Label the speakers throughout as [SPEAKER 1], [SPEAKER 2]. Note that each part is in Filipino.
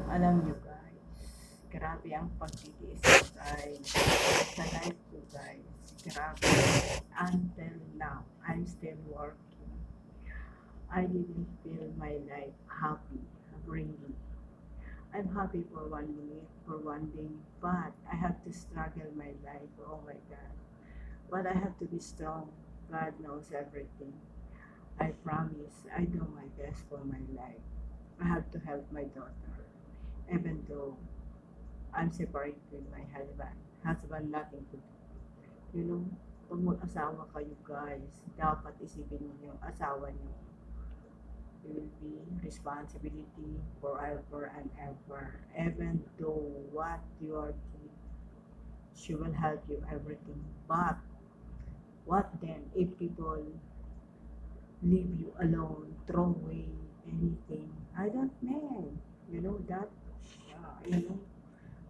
[SPEAKER 1] Alam nyo guys, grabe ang pagtitiis ko guys. Sa life ko guys, grabe. Until now, I'm still working. I didn't feel my life happy, really. I'm happy for 1 minute, for 1 day, but I have to struggle my life. Oh my God. But I have to be strong. God knows everything. I promise I do my best for my life. I have to help my daughter. Even though I'm separated with my husband. Husband nothing to do. You know, pag mag-asawa kayo guys, dapat isipin niyo yung asawa niyo. It will be responsibility forever and ever. Even though what you are doing, she will help you everything. But what then if people leave you alone, throw away anything? I don't know. You know that? You know,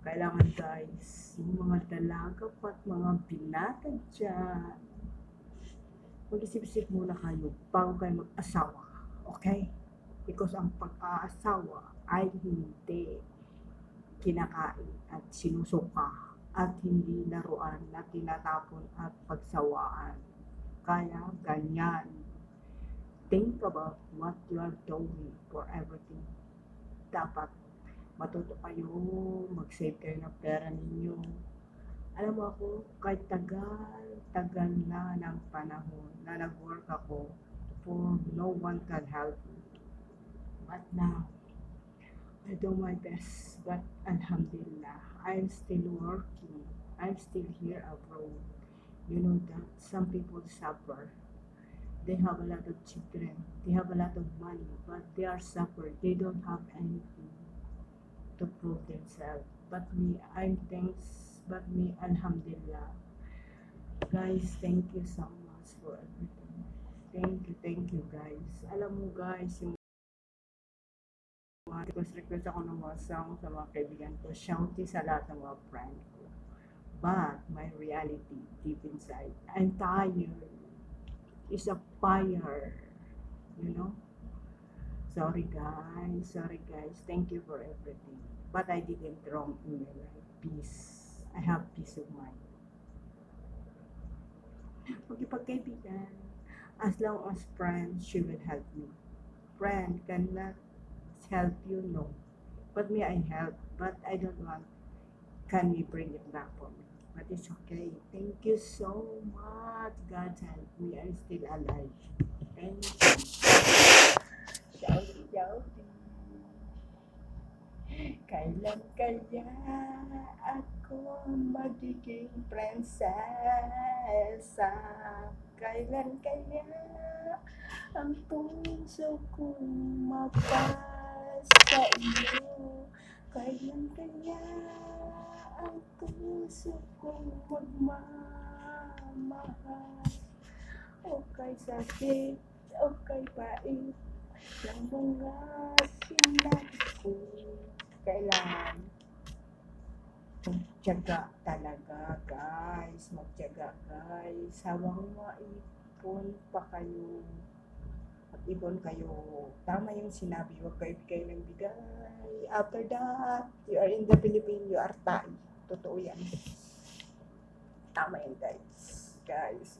[SPEAKER 1] kailangan guys, yung mga dalaga at mga binata dyan, mag-isip-isip muna kayo bago kayo mag-asawa. Okay? Because ang pag-aasawa ay hindi kinakain at sinusuka at hindi laruan na tinatapon at pagsawaan. Kaya ganyan. Think about what you are doing for everything. Dapat matuto kayo, mag-save kayo ng pera ninyo. Alam mo ako, kahit tagal na ng panahon na nag-work ako for no one can help me. But now, I do my best, but alhamdulillah, I'm still working. I'm still here abroad. You know that some people suffer. They have a lot of children. They have a lot of money, but they are suffering. They don't have anything to prove themselves. But me, I'm thanks. But me, alhamdulillah. Guys, thank you so much for everything. Thank you guys. Alam mo guys, yung request ako ng mga song sa mga kaibigan ko. Shouty sa lahat ng mga friend ko. But my reality deep inside, I'm tired. It's a fire. You know? Sorry guys. Thank you for everything. But I didn't wrong in my life. Peace. I have peace of mind. Magkipagkaibigan. As long as friend, she will help me. Friend cannot help you, no. But me, I help. But I don't want. Can we bring it back for me? But it's okay. Thank you so much. God help me. I'm still alive. Thank you. Shouty. Kailan kaya ako magiging prinsesa? Kailan kaya ang puso kong mapasa iyo? Kailan kaya ang puso kong magmamahal? O kay sakit, o kay pait ng mga sinabi ko. Kailangan magtiyaga talaga guys, magtiyaga guys. Hawang maipon pa kayo, mag-ipon kayo. Tama yung sinabi, huwag kayo bigay ng bigay. After that, you are in the Philippines, you are tayo. Totoo yan. Tama yan guys. Guys.